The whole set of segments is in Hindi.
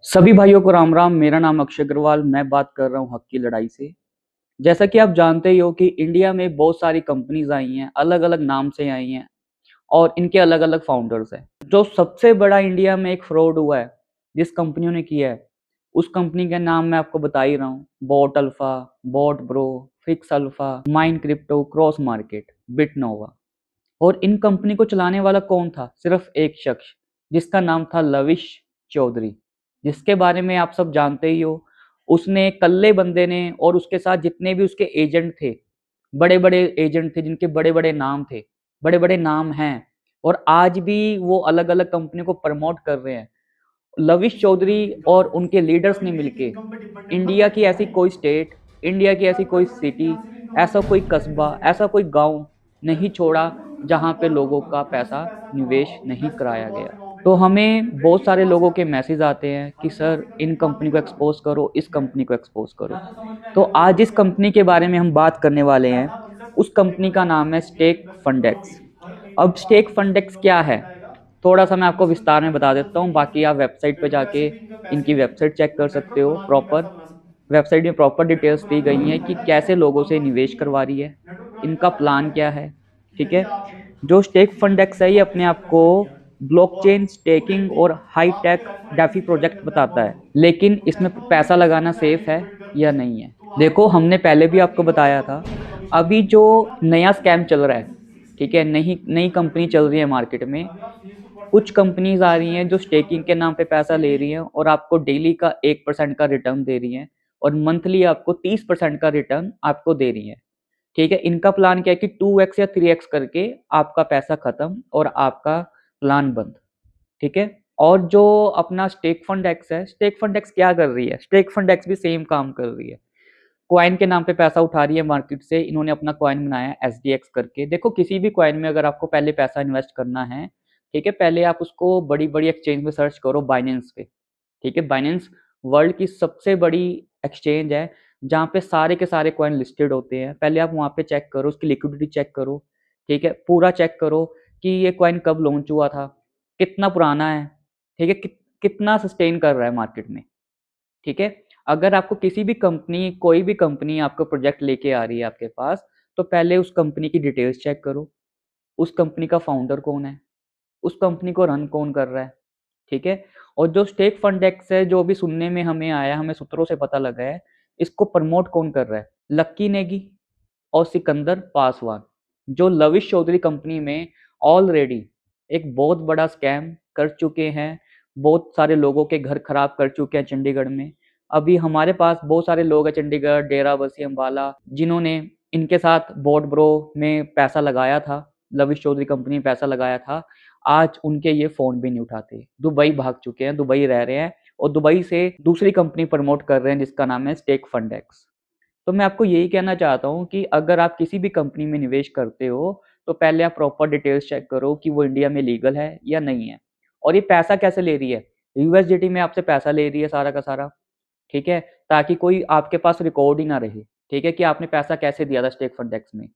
सभी भाइयों को राम राम। मेरा नाम अक्षय अग्रवाल। मैं बात कर रहा हूँ हक की लड़ाई से। जैसा कि आप जानते ही हो कि इंडिया में बहुत सारी कंपनीज आई हैं, अलग अलग नाम से आई हैं और इनके अलग अलग फाउंडर्स हैं। जो सबसे बड़ा इंडिया में एक फ्रॉड हुआ है जिस कंपनियों ने किया है, उस कंपनी का नाम मैं आपको बता ही रहा हूँ। Bot Alpha, Bot Bro, Fix Alpha, Mine Crypto, Cross Market, Bitnova. और इन कंपनी को चलाने वाला कौन था? सिर्फ एक शख्स, जिसका नाम था लविश चौधरी, जिसके बारे में आप सब जानते ही हो। उसने कल्ले बंदे ने और उसके साथ जितने भी उसके एजेंट थे, बड़े बड़े एजेंट थे जिनके बड़े बड़े नाम थे, बड़े बड़े नाम हैं, और आज भी वो अलग अलग कंपनी को प्रमोट कर रहे हैं। लविश चौधरी और उनके लीडर्स ने मिलके इंडिया की ऐसी कोई स्टेट, इंडिया की ऐसी कोई सिटी, ऐसा कोई कस्बा, ऐसा कोई गांव नहीं छोड़ा जहां पे लोगों का पैसा निवेश नहीं कराया गया। तो हमें बहुत सारे लोगों के मैसेज आते हैं कि सर इन कंपनी को एक्सपोज करो, इस कंपनी को एक्सपोज करो। तो आज जिस कंपनी के बारे में हम बात करने वाले हैं, उस कंपनी का नाम है स्टेक फंडेक्स। अब स्टेक फंडेक्स क्या है, थोड़ा सा मैं आपको विस्तार में बता देता हूँ। बाकी आप वेबसाइट पे जाके इनकी वेबसाइट चेक कर सकते हो। प्रॉपर वेबसाइट में प्रॉपर डिटेल्स दी गई हैं कि कैसे लोगों से निवेश करवा रही है, इनका प्लान क्या है। ठीक है। जो स्टेक फंडेक्स है, ये अपने आप को ब्लॉकचेन स्टेकिंग और हाई टेक डेफी प्रोजेक्ट बताता है, लेकिन इसमें पैसा लगाना सेफ है या नहीं है। देखो, हमने पहले भी आपको बताया था, अभी जो नया स्कैम चल रहा है, ठीक है, नई नई कंपनी चल रही है मार्केट में। कुछ कंपनीज आ रही हैं जो स्टेकिंग के नाम पे पैसा ले रही हैं और आपको डेली का 1% का रिटर्न दे रही हैं, और मंथली आपको 30% का रिटर्न आपको दे रही हैं। ठीक है। इनका प्लान क्या है कि 2x या 3x करके आपका पैसा खत्म और आपका प्लान बंद। ठीक है। और जो अपना स्टेक फंड एक्स है, स्टेक फंड एक्स क्या कर रही है? स्टेक फंड एक्स भी सेम काम कर रही है। क्वाइन के नाम पे पैसा उठा रही है मार्केट से। इन्होंने अपना क्वाइन बनाया है SDX करके। देखो, किसी भी क्वाइन में अगर आपको पहले पैसा इन्वेस्ट करना है, ठीक है, पहले आप उसको बड़ी बड़ी एक्सचेंज में सर्च करो, बाइनेंस पे। ठीक है। बाइनेंस वर्ल्ड की सबसे बड़ी एक्सचेंज है जहाँ पे सारे के सारे कॉइन लिस्टेड होते हैं। पहले आप वहाँ पे चेक करो, उसकी लिक्विडिटी चेक करो। ठीक है। पूरा चेक करो कि ये कॉइन कब लॉन्च हुआ था, कितना पुराना है, ठीक है, कितना सस्टेन कर रहा है मार्केट में। ठीक है। अगर आपको किसी भी कंपनी, कोई भी कंपनी आपको प्रोजेक्ट लेके आ रही है आपके पास, तो पहले उस कंपनी की डिटेल्स चेक करो। उस कंपनी का फाउंडर कौन है, उस कंपनी को रन कौन कर रहा है। ठीक है। और जो स्टेक फंड एक्स है, जो भी सुनने में हमें आया, हमें सूत्रों से पता लगा है, इसको प्रमोट कौन कर रहा है? लक्की नेगी और सिकंदर पासवान, जो लविश चौधरी कंपनी में ऑलरेडी एक बहुत बड़ा स्कैम कर चुके हैं। बहुत सारे लोगों के घर खराब कर चुके हैं चंडीगढ़ में। अभी हमारे पास बहुत सारे लोग हैं चंडीगढ़, डेराबस्सी, अम्बाला, जिन्होंने इनके साथ बोट ब्रो में पैसा लगाया था, लविश चौधरी कंपनी में पैसा लगाया था। आज उनके ये फोन भी नहीं उठाते, दुबई भाग चुके हैं, दुबई रह रहे हैं, और दुबई से दूसरी कंपनी प्रमोट कर रहे हैं जिसका नाम है स्टेक फंडेक्स। तो मैं आपको यही कहना चाहता हूँ कि अगर आप किसी भी कंपनी में निवेश करते हो, तो पहले आप प्रॉपर डिटेल्स चेक करो कि वो इंडिया में लीगल है या नहीं है, और ये पैसा कैसे ले रही है। यूएसडीटी में आपसे पैसा ले रही है सारा का सारा। ठीक है। ताकि कोई आपके पास रिकॉर्ड ही ना रहे, ठीक है, कि आपने पैसा कैसे दिया था स्टेक फंडेक्स में।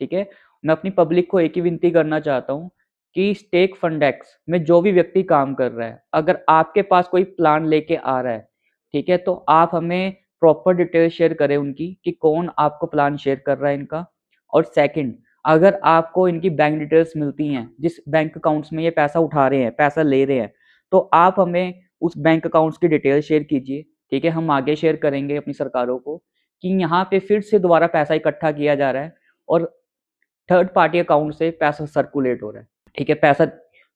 ठीक है। मैं अपनी पब्लिक को एक ही विनती करना चाहता हूँ कि स्टेक फंडेक्स में जो भी व्यक्ति काम कर रहा है, अगर आपके पास कोई प्लान लेके आ रहा है, ठीक है, तो आप हमें प्रॉपर डिटेल शेयर करें उनकी, कि कौन आपको प्लान शेयर कर रहा है इनका। और सेकंड, अगर आपको इनकी बैंक डिटेल्स मिलती हैं, जिस बैंक अकाउंट्स में ये पैसा उठा रहे हैं, पैसा ले रहे हैं, तो आप हमें उस बैंक अकाउंट्स की डिटेल शेयर कीजिए। ठीक है। हम आगे शेयर करेंगे अपनी सरकारों को कि यहाँ पे फिर से दोबारा पैसा इकट्ठा किया जा रहा है और थर्ड पार्टी अकाउंट से पैसा सर्कुलेट हो रहा है। ठीक है। पैसा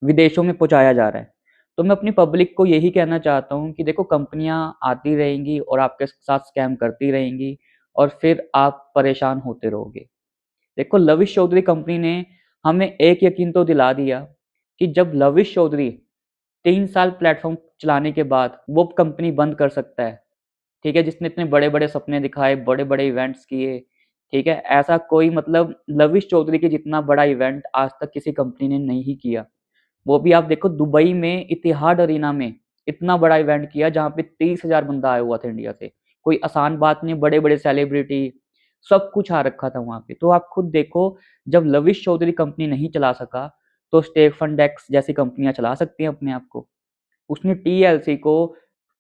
विदेशों में पहुंचाया जा रहा है। तो मैं अपनी पब्लिक को यही कहना चाहता हूँ कि देखो, कंपनियां आती रहेंगी और आपके साथ स्कैम करती रहेंगी, और फिर आप परेशान होते रहोगे। देखो, लविश चौधरी कंपनी ने हमें एक यकीन तो दिला दिया कि जब लविश चौधरी 3 साल प्लेटफॉर्म चलाने के बाद वो कंपनी बंद कर सकता है, ठीक है, जिसने इतने बड़े बड़े सपने दिखाए, बड़े बड़े इवेंट्स किए, ठीक है, ऐसा कोई, मतलब लविश चौधरी के जितना बड़ा इवेंट आज तक किसी कंपनी ने नहीं किया। वो भी आप देखो, दुबई में इतिहाद अरीना में इतना बड़ा इवेंट किया जहाँ पे 30,000 बंदा आया हुआ था इंडिया से। कोई आसान बात नहीं, बड़े बड़े सेलिब्रिटी सब कुछ आ रखा था वहां पे। तो आप खुद देखो, जब लविश चौधरी कंपनी नहीं चला सका, तो स्टेक फंड एक्स जैसी कंपनियां चला सकती हैं अपने आप को। उसने TLC को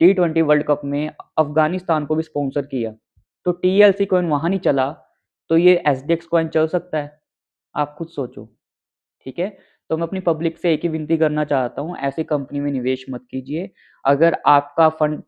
T20 वर्ल्ड कप में अफ़गानिस्तान को भी स्पॉन्सर किया। तो TLC कॉइन वहाँ नहीं चला, तो ये SDX कॉइन चल सकता है? आप खुद सोचो, ठीक है? तो मैं अपनी पब्लिक से एक ही विनती करना चाहता हूँ, ऐसी कंपनी में निवेश मत कीजिए। अगर आपका फंड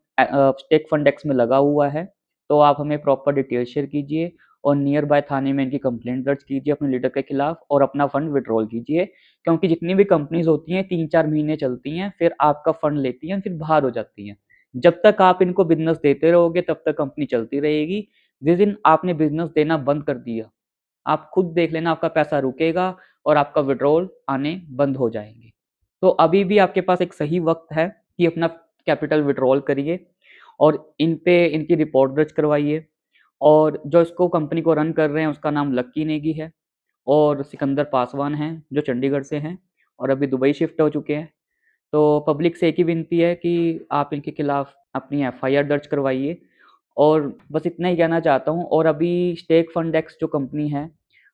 स्टेक फंड एक्स में लगा हुआ है, तो आप हमें प्रॉपर डिटेल शेयर कीजिए और नियर बाय थाने में इनकी कंप्लेंट दर्ज कीजिए अपने लीडर के खिलाफ और अपना फंड विड्रॉल कीजिए। क्योंकि जितनी भी कंपनीज़ होती हैं 3-4 महीने चलती हैं, फिर आपका फंड लेती हैं, फिर बाहर हो जाती हैं। जब तक आप इनको बिज़नेस देते रहोगे, तब तक कंपनी चलती रहेगी। जिस दिन आपने बिज़नेस देना बंद कर दिया, आप खुद देख लेना आपका पैसा रुकेगा और आपका विड्रॉल आने बंद हो जाएँगे। तो अभी भी आपके पास एक सही वक़्त है कि अपना कैपिटल विड्रॉल करिए और इन पे इनकी रिपोर्ट दर्ज करवाइए। और जो इसको कंपनी को रन कर रहे हैं उसका नाम लक्की नेगी है और सिकंदर पासवान हैं जो चंडीगढ़ से हैं और अभी दुबई शिफ्ट हो चुके हैं। तो पब्लिक से एक ही विनती है कि आप इनके खिलाफ अपनी एफआईआर दर्ज करवाइए और बस इतना ही कहना चाहता हूँ। और अभी स्टेक फंड एक्स जो कंपनी है,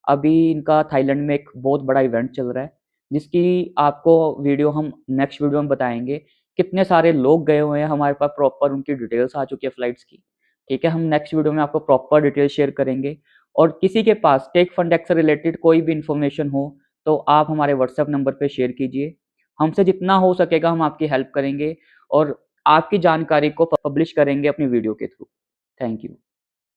अभी इनका थाईलैंड में एक बहुत बड़ा इवेंट चल रहा है, जिसकी आपको वीडियो हम नेक्स्ट वीडियो में बताएँगे। कितने सारे लोग गए हुए हैं, हमारे पास प्रॉपर उनकी डिटेल्स आ चुकी है फ्लाइट्स की, ठीक है? हम नेक्स्ट वीडियो में आपको प्रॉपर डिटेल शेयर करेंगे। और किसी के पास स्टेक फंड एक्स से रिलेटेड कोई भी इन्फॉर्मेशन हो, तो आप हमारे व्हाट्सएप नंबर पे शेयर कीजिए। हमसे जितना हो सकेगा हम आपकी हेल्प करेंगे और आपकी जानकारी को पब्लिश करेंगे अपनी वीडियो के थ्रू। Thank you.